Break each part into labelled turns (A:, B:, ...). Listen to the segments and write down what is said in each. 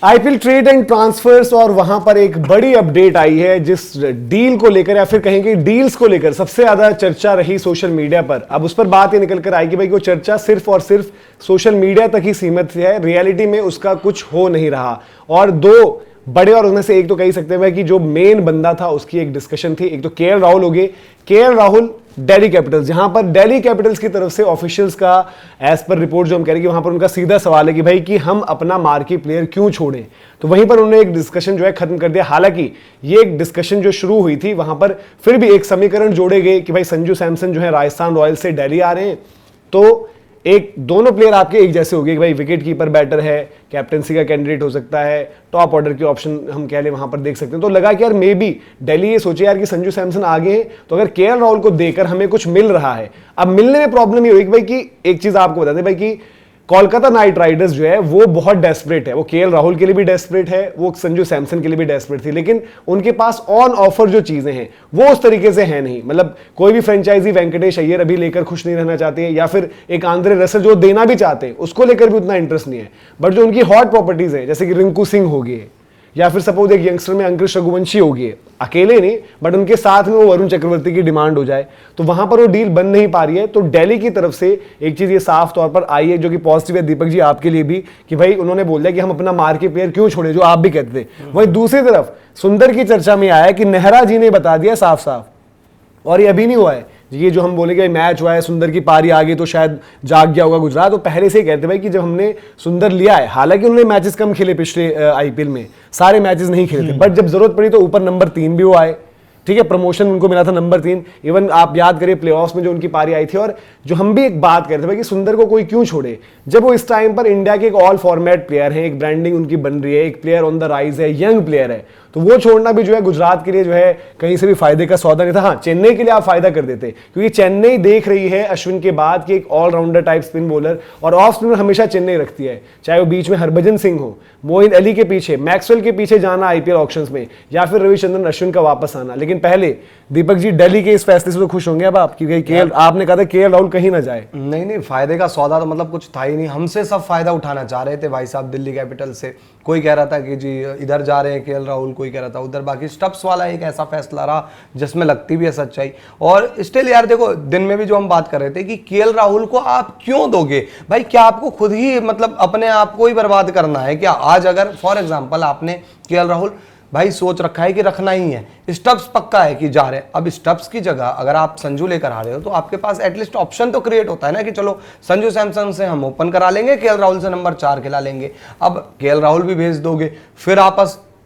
A: IPL trade and transverse, और वहां पर एक बड़ी अपडेट आई है जिस डील को लेकर या फिर कहेंगे डील्स को लेकर सबसे ज्यादा चर्चा रही सोशल मीडिया पर। अब उस पर बात ये निकल कर आई कि भाई वो चर्चा सिर्फ और सिर्फ सोशल मीडिया तक ही सीमित है, रियलिटी में उसका कुछ हो नहीं रहा। और दो बड़े, और उनमें से एक तो कह सकते हैं कि जो मेन बंदा था उसकी एक डिस्कशन थी। एक तो केएल राहुल हो गए, केएल राहुल दिल्ली कैपिटल्स, जहां पर दिल्ली कैपिटल्स की तरफ से ऑफिशियल्स का एज पर रिपोर्ट जो हम कह रहे हैं कि वहां पर उनका सीधा सवाल है कि भाई कि हम अपना मार्की प्लेयर क्यों छोड़ें। तो वहीं पर उन्होंने एक डिस्कशन जो है खत्म कर दिया। हालांकि ये एक डिस्कशन जो शुरू हुई थी वहां पर फिर भी एक समीकरण जोड़े गए कि भाई संजू सैमसन जो है राजस्थान रॉयल्स से दिल्ली आ रहे हैं, तो एक दोनों प्लेयर आपके एक जैसे हो गए कि भाई विकेट कीपर बैटर है, कैप्टनसी का कैंडिडेट हो सकता है, टॉप ऑर्डर के ऑप्शन हम कह लें वहां पर देख सकते हैं। तो लगा कि यार मे बी दिल्ली ये सोचे यार कि संजू सैमसन आगे हैं, तो अगर केएल राहुल को देकर हमें कुछ मिल रहा है। अब मिलने में प्रॉब्लम ये हुई कि भाई कि एक चीज आपको बता दें भाई कि कोलकाता नाइट राइडर्स जो है वो बहुत डेस्परेट है, वो केएल राहुल के लिए भी डेस्परेट है, वो संजू सैमसन के लिए भी डेस्परेट थी, लेकिन उनके पास ऑन ऑफर जो चीजें हैं वो उस तरीके से है नहीं। मतलब कोई भी फ्रेंचाइजी वेंकटेश अय्यर अभी लेकर खुश नहीं रहना चाहती है, या फिर एक आंद्रे रसल जो देना भी चाहते हैं उसको लेकर भी उतना इंटरेस्ट नहीं है। बट जो उनकी हॉट प्रॉपर्टीज है जैसे कि रिंकू सिंह हो गए, या फिर सपोज एक यंगस्टर में अंकुश रघुवंशी हो गए, अकेले नहीं बट उनके साथ में वो वरुण चक्रवर्ती की डिमांड हो जाए, तो वहां पर वो डील बन नहीं पा रही है। तो दिल्ली की तरफ से एक चीज ये साफ तौर पर आई है जो कि पॉजिटिव है दीपक जी आपके लिए भी, कि भाई उन्होंने बोल दिया कि हम अपना मार्की प्लेयर क्यों छोड़े, जो आप भी कहते थे। वहीं दूसरी तरफ सुंदर की चर्चा में आया कि नेहरा जी ने बता दिया साफ साफ, और ये अभी नहीं हुआ है, ये जो हम बोलेंगे मैच हुआ है, सुंदर की पारी आ गई तो शायद जाग गया होगा गुजरात, तो पहले से ही कहते भाई कि जब हमने सुंदर लिया है, हालांकि उन्होंने मैचेस कम खेले पिछले आईपीएल में, सारे मैचेस नहीं खेले थे, बट जब जरूरत पड़ी तो ऊपर नंबर 3 भी वो आए, ठीक है, प्रमोशन उनको मिला था नंबर 3। इवन आप याद करिए प्लेऑफ्स में जो उनकी पारी आई थी, और जो हम भी एक बात कर रहे थे भाई कि सुंदर को कोई क्यों छोड़े, जब वो इस टाइम पर इंडिया के एक ऑल फॉर्मेट प्लेयर है, एक ब्रांडिंग उनकी बन रही है, एक प्लेयर ऑन द राइज है, यंग प्लेयर है, तो वो छोड़ना भी जो है गुजरात के लिए जो है कहीं से भी फायदे का सौदा नहीं था। हाँ, चेन्नई के लिए आप फायदा कर देते, क्योंकि चेन्नई देख रही है अश्विन के बाद कि एक ऑलराउंडर टाइप स्पिन बॉलर, और ऑफ स्पिनर हमेशा चेन्नई रखती है, चाहे वो बीच में हरभजन सिंह हो, मोइन अली के पीछे, मैक्सवेल के पीछे जाना आईपीएल ऑक्शंस में, या फिर रविचंद्रन अश्विन का वापस आना। लेकिन पहले दीपक जी दिल्ली के इस फैसले से तो खुश होंगे अब आप, क्योंकि केएल आपने कहा था केएल राहुल कहीं ना जाए।
B: नहीं, फायदे का सौदा तो मतलब कुछ था ही नहीं, हमसे सब फायदा उठाना चाह रहे थे भाई साहब दिल्ली कैपिटल से। कोई कह रहा था कि जी इधर जा रहे हैं केएल राहुल, कोई कह रहा था उधर। बाकी स्टब्स वाला एक ऐसा फैसला रहा जिसमें लगती भी है सच्चाई। और स्टिल यार देखो, दिन में भी जो हम बात कर रहे थे कि केएल राहुल को आप क्यों दोगे भाई, क्या आपको खुद ही मतलब अपने आप को ही बर्बाद करना है क्या? आज अगर फॉर एग्जांपल आपने केएल राहुल भाई सोच रखा है कि रखना ही है, स्टब्स पक्का है कि जा रहे हैं, अब स्टब्स की जगह अगर आप संजू लेकर आ रहे हो तो आपके पास एटलीस्ट ऑप्शन तो क्रिएट होता है ना कि चलो संजू सैमसन से हम ओपन करा लेंगे, केएल राहुल से नंबर 4 खिला लेंगे। अब केएल राहुल भी भेज दोगे, फिर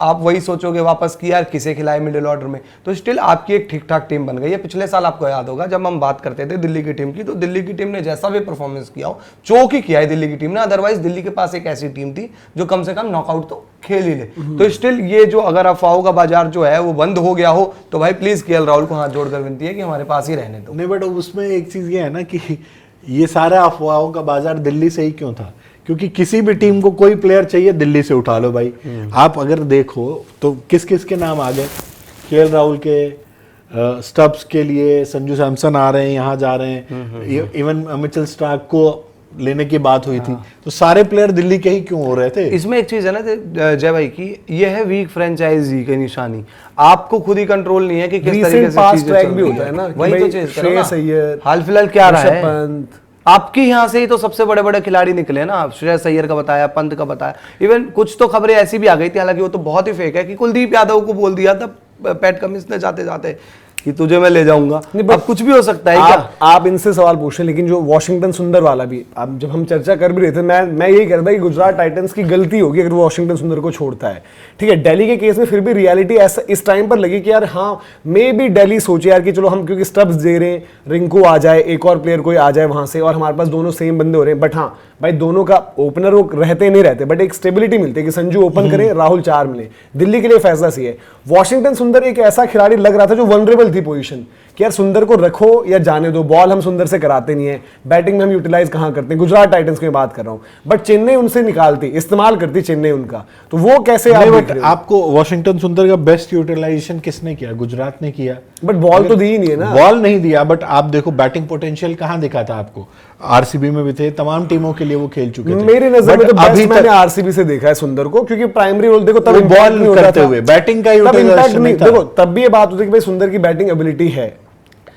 B: आप वही सोचोगे वापस कि यार किसे खिलाए मिडिल ऑर्डर में, तो स्टिल आपकी एक ठीक ठाक टीम बन गई है। पिछले साल आपको याद होगा जब हम बात करते थे दिल्ली की टीम की, तो दिल्ली की टीम ने जैसा भी परफॉर्मेंस किया हो, चौक ही किया है दिल्ली की टीम ने, अदरवाइज दिल्ली के पास एक ऐसी टीम थी जो कम से कम नॉकआउट तो खेल ही ले। तो स्टिल ये जो अगर अफवाहों का बाजार जो है वो बंद हो गया हो तो भाई प्लीज केएल राहुल को हाथ जोड़कर विनती है कि हमारे पास ही रहने दो।
C: नहीं, बट उसमें एक चीज ये है ना कि ये सारा अफवाहों का बाजार दिल्ली से ही क्यों था, क्योंकि किसी भी टीम को कोई प्लेयर चाहिए दिल्ली से उठा लो भाई। आप अगर देखो तो किस किस के नाम आ गए, केएल राहुल के, स्टब्स के लिए संजू सैमसन आ रहे हैं, यहाँ जा रहे हैं, इवन मिचेल स्टार्क को लेने की बात हुई थी, तो सारे प्लेयर दिल्ली के ही क्यों हो रहे थे?
B: इसमें एक चीज है ना जय भाई की, ये है वीक फ्रेंचाइजी की निशानी, आपको खुद ही कंट्रोल नहीं है कि किस तरीके से चीजें चल रही है ना, वही तो चीज करो ना। हाल फिलहाल क्या रहा है, आपके यहाँ से ही तो सबसे बड़े बड़े खिलाड़ी निकले ना, श्रेयस अय्यर का बताया, पंत का बताया, इवन कुछ तो खबरें ऐसी भी आ गई थी, हालांकि वो तो बहुत ही फेक है, कि कुलदीप यादव को बोल दिया था पैट कमिंस ने जाते जाते कि तुझे मैं ले जाऊंगा। अब कुछ भी हो सकता है क्या?
A: आप इनसे सवाल पूछ रहे, लेकिन जो वॉशिंगटन सुंदर वाला भी, अब जब हम चर्चा कर भी रहे थे, मैं यही कह रहा था कि गुजरात टाइटंस की गलती होगी अगर वो वॉशिंगटन सुंदर को छोड़ता है। ठीक है, दिल्ली के केस में फिर भी रियलिटी ऐसा इस टाइम पर लगी कि यार हाँ मे बी दिल्ली सोचे यार कि चलो हम क्योंकि स्टब्स दे रहे हैं, रिंकू आ जाए, एक और प्लेयर कोई आ जाए वहां से, और हमारे पास दोनों सेम बंदे हो रहे हैं, बट हाँ भाई दोनों का ओपनर वो रहते नहीं रहते, बट एक स्टेबिलिटी मिलती है कि संजू ओपन करे, राहुल 4 मिले। दिल्ली के लिए फैसला सही है। वॉशिंगटन सुंदर एक ऐसा खिलाड़ी लग रहा था जो वनरेबल थी पोजीशन, कि यार सुंदर को रखो या जाने दो, बॉल हम सुंदर से कराते नहीं है, बैटिंग में हम यूटिलाइज कहां करते हैं, गुजरात टाइटंस की बात कर रहा हूं, बट चेन्नई उनसे निकालती, इस्तेमाल करती चेन्नई उनका, तो वो कैसे
C: आपको वॉशिंगटन सुंदर का बेस्ट यूटिलाइजेशन किसने किया? गुजरात ने किया,
A: बट बॉल तो दी ही नहीं है ना,
C: बॉल नहीं दिया, बट आप देखो बैटिंग पोटेंशियल कहां दिखा था आपको। आरसीबी में भी थे, तमाम टीमों के लिए वो खेल चुके थे।
A: मेरी नजर में
C: But
A: तो बेस्ट
C: अभी
A: मैंने
C: तक
A: आरसीबी से देखा है सुंदर को, क्योंकि प्राइमरी रोल देखो तब
C: वो
A: impact
C: बॉल
A: नहीं होता
C: करते
A: था।
C: हुए, बैटिंग का
A: तब
C: utilization
A: impact
C: नहीं था।
A: देखो तब भी ये बात होती है कि भाई सुंदर की बैटिंग एबिलिटी है।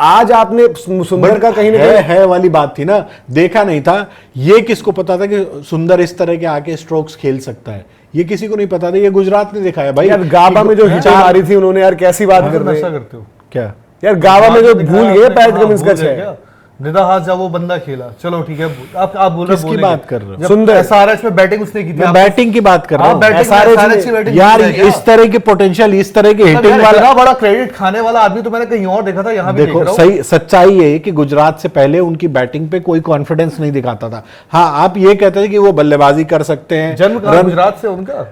A: आज आपने सुंदर का कहीं ना कहीं
C: है वाली बात थी ना, देखा नहीं था। ये किसको पता था कि सुंदर इस तरह के आके स्ट्रोक्स खेल सकता है, ये किसी को नहीं पता था। ये गुजरात ने दिखाया भाई।
A: यार गाबा में जो हिट मारी थी उन्होंने, यार कैसी बात कर रहे
D: ऐसा
A: हैं
D: करते हो
C: क्या
A: यार, गाबा में जो भूल गए पैट कमिंस का छह।
D: निदा हाथ जब वो बंदा खेला, चलो ठीक है, आप बोल रहे
C: किसकी बात कर रहे हो?
A: सुंदर
D: एसआरएच में बैटिंग उसने की थी।
C: मैं बैटिंग की बात कर रहा हूँ।
D: बैटिंग
C: यार इस तरह की पोटेंशियल, इस तरह की हिटिंग वाला
D: बड़ा क्रेडिट खाने वाला आदमी तो मैंने कहीं और देखा था, यहाँ भी देख
C: देखो
D: रहा हूँ।
C: सही सच्चाई ये है कि गुजरात से पहले उनकी बैटिंग पे कोई कॉन्फिडेंस नहीं दिखाता था। हाँ, आप ये कहते थे कि वो बल्लेबाजी कर सकते हैं,
D: जन्म कहाँ गुजरात से उनका,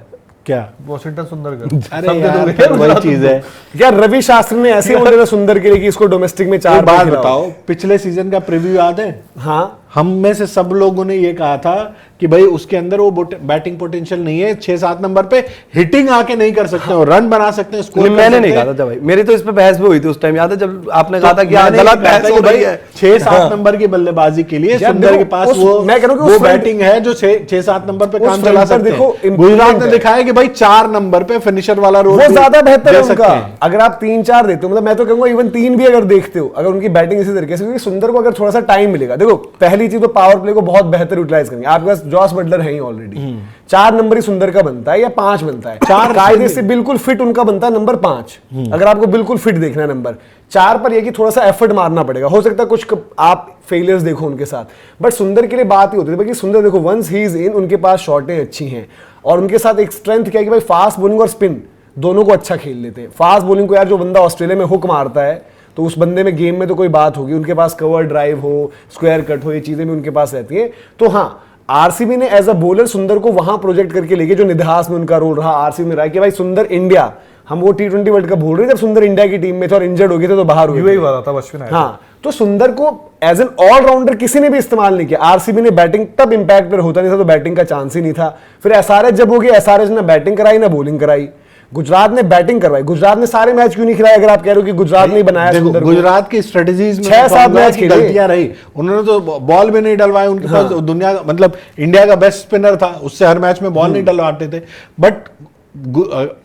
C: क्या
D: वॉशिंगटन सुंदर का।
C: अरे यार फिर वही चीज है।
A: यार रवि शास्त्री ने ऐसे बोल दिया सुंदर के लिए कि इसको डोमेस्टिक में 4
C: एक बात बताओ, पिछले सीजन का प्रीव्यू याद है?
A: हाँ,
C: हम में से सब लोगों ने ये कहा था कि भाई उसके अंदर वो बैटिंग पोटेंशियल नहीं है, 6-7 नंबर पे हिटिंग आके नहीं कर सकते हो, रन बना सकते हैं, स्कोर
B: मैंने नहीं कहा था भाई, मेरी तो इस पे बहस भी हुई थी उस टाइम, याद है जब आपने कहा था कि गलत बहस हो रही है।
C: 6-7 नंबर की बल्लेबाजी के लिए सुंदर के पास
A: मैं कह रहा हूं कि
C: वो
A: उस
C: बैटिंग है जो 6-7 नंबर पे
A: उस
C: काम
A: फ्रंट
C: चला
A: पर
C: सकते
A: देखो,
C: हैं। गुजरात
A: improvement
C: ने
A: है।
C: दिखाया कि भाई 4 नंबर पे फिनिशर वाला रोल
A: वो ज्यादा बेहतर है
C: दे सकते
A: उनका।
C: हैं।
A: अगर आप 3-4 देते हो, मतलब मैं तो कहूंगा इवन 3 भी अगर देखते हो, अगर उनकी बैटिंग इसी तरीके से, क्योंकि सुंदर को अगर थोड़ा सा टाइम मिलेगा, देखो पहली चीज तो पावर प्ले को बहुत बेहतर यूटिलाइज करेंगे। आपके पास जॉस बटलर है ही ऑलरेडी, 4 नंबर ही सुंदर का बनता है या 5 बनता है, 4 कायदे से बिल्कुल फिट उनका बनता है नंबर 5। अगर आपको बिल्कुल फिट देखना है नंबर 4 पर, यह कि थोड़ा सा एफर्ट मारना पड़ेगा, हो सकता है कुछ आप फेलियर्स देखो उनके साथ, बट सुंदर के लिए बात ही होती है कि सुंदर देखो वंस ही इज इन, उनके पास शॉटें अच्छी हैं और उनके साथ एक स्ट्रेंथ क्या है कि भाई फास्ट बॉलिंग और स्पिन दोनों को अच्छा खेल लेते हैं। फास्ट बॉलिंग को यार जो बंदा ऑस्ट्रेलिया में हुक मारता है, तो उस बंदे में गेम में तो कोई बात होगी, उनके पास कवर ड्राइव हो, स्क्वायर कट हो, ये चीजें भी उनके पास रहती है। तो हाँ, आरसीबी ने एज अ बॉलर सुंदर को वहां प्रोजेक्ट करके लेके, जो निधास में उनका रोल रहा आरसीबी में रहा कि भाई सुंदर इंडिया, हम वो T20 वर्ल्ड कप भूल रहे जब सुंदर इंडिया की टीम में थे और इंजर्ड हो गए थे तो बाहर हुए
D: यूएई वाला था अश्विन।
A: हाँ, तो सुंदर को एज एन ऑलराउंडर किसी ने भी इस्तेमाल नहीं किया। आरसीबी ने बैटिंग तब इंपैक्ट पर होता नहीं था, तो बैटिंग का चांस ही नहीं था। फिर एसआरएच जब हो गया, एसआरएच ने बैटिंग कराई ना बॉलिंग कराई, गुजरात ने बैटिंग करवाई। गुजरात ने सारे मैच क्यों नहीं खिलाए? अगर आप कह रहे हो कि गुजरात ने बनाया,
C: देखो
A: सुंदर
C: गुजरात की स्ट्रेटजीज में
A: 6-7 मैच
C: की गलतियां रही, उन्होंने तो बॉल भी नहीं डलवाए। उनके पास दुनिया मतलब इंडिया का बेस्ट स्पिनर था, उससे हर मैच में बॉल नहीं डलवाते थे, बट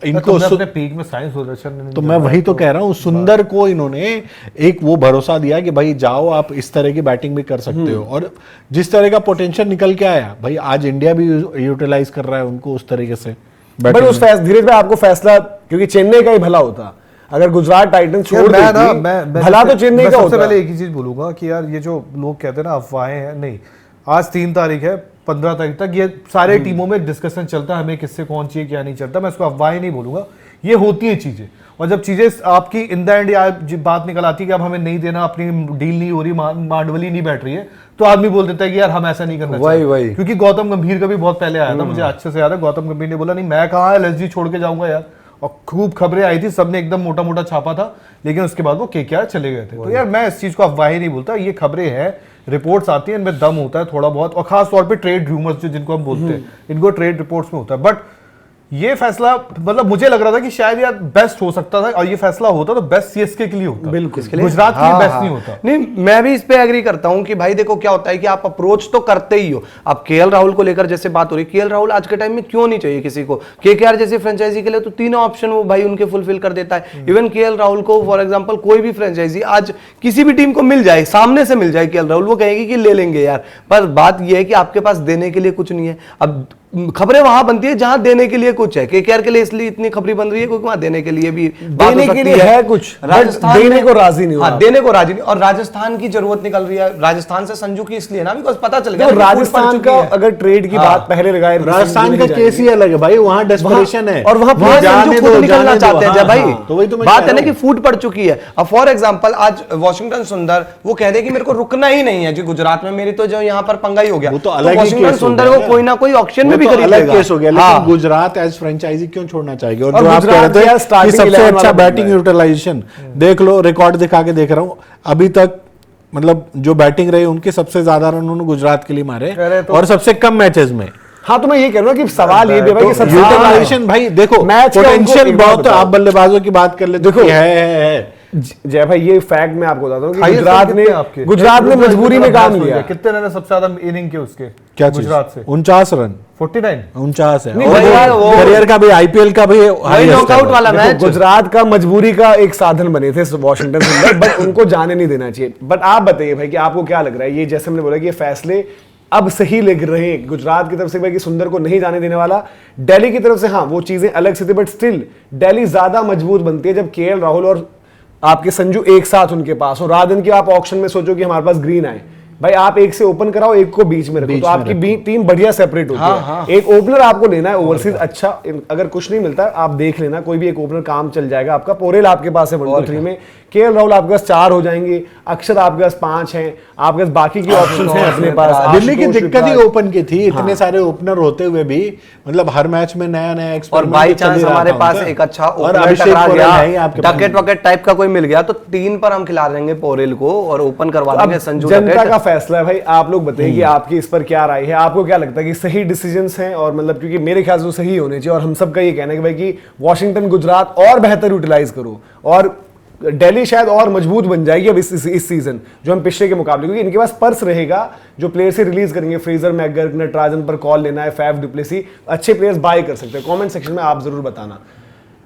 C: इनको
D: अपने पीक में साइंस सुदर्शन ने
C: तो मैं वही तो कह रहा हूँ, सुंदर को इन्होंने एक वो भरोसा दिया कि भाई जाओ आप इस तरह की बैटिंग भी कर सकते हो, और जिस तरह का पोटेंशियल निकल के आया भाई, आज इंडिया भी यूटिलाइज कर रहा है उनको उस तरीके से।
A: बट उस धीरे धीरे आपको फैसला, क्योंकि चेन्नई का ही भला होता अगर गुजरात टाइटंस छोड़ देती, भला तो चेन्नई का होता।
D: सबसे पहले एक ही चीज बोलूंगा कि यार ये जो लोग कहते हैं ना अफवाहें हैं, नहीं, आज 3 तारीख है, 15 तारीख तक ये सारे टीमों में डिस्कशन चलता है, हमें किससे कौन चाहिए क्या नहीं चलता। मैं इसको अफवाहें नहीं बोलूंगा, ये होती है चीजें। और जब चीजें आपकी इन द एंड बात निकल आती है कि अब हमें नहीं देना, अपनी डील नहीं हो रही, मांडवली नहीं बैठ रही है, तो आदमी बोल देता है कि यार हम ऐसा नहीं करना चाहिए। क्योंकि गौतम गंभीर का भी बहुत पहले आया था, मुझे अच्छे से याद है, गौतम गंभीर ने बोला नहीं मैं कहाँ एलएसजी छोड़ के जाऊंगा यार, और खूब खबरें आई थी, सबने एकदम मोटा मोटा छापा था, लेकिन उसके बाद वो केकेआर चले गए थे। तो यार मैं इस चीज को अफवाह नहीं बोलता, ये खबरें हैं, रिपोर्ट्स आती हैं, इनमें दम होता है थोड़ा बहुत, और खास तौर पे ट्रेड रूमर्स जो जिनको हम बोलते हैं, इनको ट्रेड रिपोर्ट्स में होता है। बट ये फैसला मतलब मुझे लग रहा था कि शायद यार बेस्ट हो सकता था, और ये फैसला होता तो बेस्ट सीएसके के लिए होता,
A: बिल्कुल
D: गुजरात के लिए बेस्ट नहीं होता।
B: नहीं, मैं भी इस पे एग्री करता हूं कि भाई देखो क्या होता है कि आप अप्रोच तो करते ही हो। अब केएल राहुल को लेकर जैसे बात हो रही, केएल राहुल आज के टाइम में क्यों नहीं चाहिए किसी को? केकेआर जैसी फ्रेंचाइजी के लिए तो तीनों ऑप्शन वो भाई उनके फुलफिल कर देता है। इवन केएल राहुल को फॉर एग्जांपल कोई भी फ्रेंचाइजी आज किसी भी टीम को मिल जाए, सामने से मिल जाए केएल राहुल, वो कहेगी कि ले लेंगे यार, पर बात यह है कि आपके पास देने के लिए कुछ नहीं है। अब खबरें वहां बनती है जहां देने के लिए कुछ है। केकेआर के लिए इसलिए इतनी खबरें बन रही है क्योंकि वहां देने के लिए भी
A: देने के लिए है कुछ,
B: राजस्थान
A: देने को राजी नहीं,
B: हाँ, देने को राजी नहीं, और राजस्थान की जरूरत निकल रही है। राजस्थान से संजू की इसलिए ना, बिकॉज पता चल गया
A: राजस्थान का अगर ट्रेड की बात पहले लगाए,
C: राजस्थान का केस ही अलग है भाई, वहां डेस्परेशन है,
B: और वहां संजू खुद निकलना चाहते हैं भाई।
C: तो वही तो
B: बात है ना कि फूट पड़ चुकी है। अब फॉर एग्जांपल आज वॉशिंगटन सुंदर वो कह दे कि मेरे को रुकना ही नहीं है जी गुजरात में, मेरी तो जो यहाँ पर पंगा ही हो गया,
C: तो अलग
B: वॉशिंगटन सुंदर को कोई ना कोई ऑप्शन में भी खरीदेगा।
C: लेकिन गुजरात एज फ्रेंचाइजी क्यों छोड़ना चाहेगी? और जो आप कह रहे थे कि सबसे अच्छा बैटिंग यूटिलाइजेशन देख लो, रिकॉर्ड दिखा के देख रहा हूं अभी तक, मतलब जो बैटिंग रही उनके सबसे ज्यादा रन उन्होंने गुजरात के लिए मारे, और सबसे कम मैचेस में।
A: हाँ, तो मैं ये कह रहा हूँ कि सवाल ये भी भाई कि
C: यूटिलाइजेशन भाई देखो,
A: मैच
C: पोटेंशियल बहुत, आप बल्लेबाजों की बात कर ले, देखो है
A: जय भाई ये फैक्ट मैं आपको बताता हूँ कि
D: Highest
A: गुजरात
D: कितने आपके?
A: ने मजबूरी में काम लिया।
D: कितने रन सबसे ज्यादा इनिंग के उसके
C: क्या चीज?
D: गुजरात से
C: 49 रन
D: 49।
C: 49 है।
A: नहीं,
C: और
B: भाई यार,
C: वो
B: वो
C: करियर का भी आईपीएल का भी highest
B: नॉकआउट
C: है।
B: वाला
A: देखो,
B: मैच।
A: गुजरात का मजबूरी का एक साधन बने थे वॉशिंगटन सुंदर, बट उनको जाने नहीं देना चाहिए। बट आप बताइए भाई कि आपको क्या लग रहा है, ये जैसे हमने बोला कि ये फैसले अब सही लग रहे हैं गुजरात की तरफ से भाई कि सुंदर को नहीं जाने देने वाला, दिल्ली की तरफ से हाँ वो चीजें अलग से थी, बट स्टिल दिल्ली ज्यादा मजबूत बनती है जब केएल राहुल और आपके संजू एक साथ उनके पास हो। रात दिन की आप ऑक्शन में सोचो कि हमारे पास ग्रीन आए, भाई आप एक से ओपन कराओ, एक को बीच में रखो, तो आपकी टीम बढ़िया सेपरेट होती है। एक ओपनर आपको लेना है ओवरसीज अच्छा, अगर कुछ नहीं मिलता आप देख लेना, कोई भी एक ओपनर काम चल जाएगा आपका। पोरेल आपके पास है 1-2-3 में, केएल राहुल आपके पास 4 हो जाएंगे, अक्षर आपके पास 5 हैं, आपके पास बाकी की ऑप्शंस हैं अपने पास।
C: दिल्ली की
A: आशुतोष,
C: दिक्कत ही
A: युवराज।
C: ओपन की थी, इतने सारे ओपनर होते हुए भी, मतलब हर मैच में नया नया
B: और
C: एक्सपेरिमेंट
B: बाई
C: चल ही
B: चांस
C: रहा
B: हमारे
C: था
B: पास
C: उनका।
B: एक अच्छा
C: और
B: ओपनर
C: अभिषेक
B: टकरा
C: पोरेल है ही
B: गया,
C: आपके पास।
B: डकेट वकेट टाइप का कोई मिल गया तो 3 पर हम खिला देंगे पोरेल को और ओपन करवा
A: अब
B: देंगे संजू
A: जनता
B: डकेट।
A: का फैसला है भाई, आप लोग बताइए कि आपकी इस पर क्या राय है, आपको क्या लगता है कि सही डिसीजंस हैं? और मतलब क्योंकि मेरे ख्याल से वो सही होने चाहिए, और हम सबका ये कहना है कि भाई कि वॉशिंगटन गुजरात और बेहतर यूटिलाइज करो, और दिल्ली शायद और मजबूत बन जाएगी अब इस सीजन जो हम पिछले के मुकाबले, क्योंकि इनके पास पर्स रहेगा जो प्लेयर से रिलीज करेंगे। फ्रेजर मैकगर्क, नटराजन पर कॉल लेना है, फैफ डुप्लेसी, अच्छे प्लेयर्स बाय कर सकते हैं। कमेंट सेक्शन में आप जरूर बताना।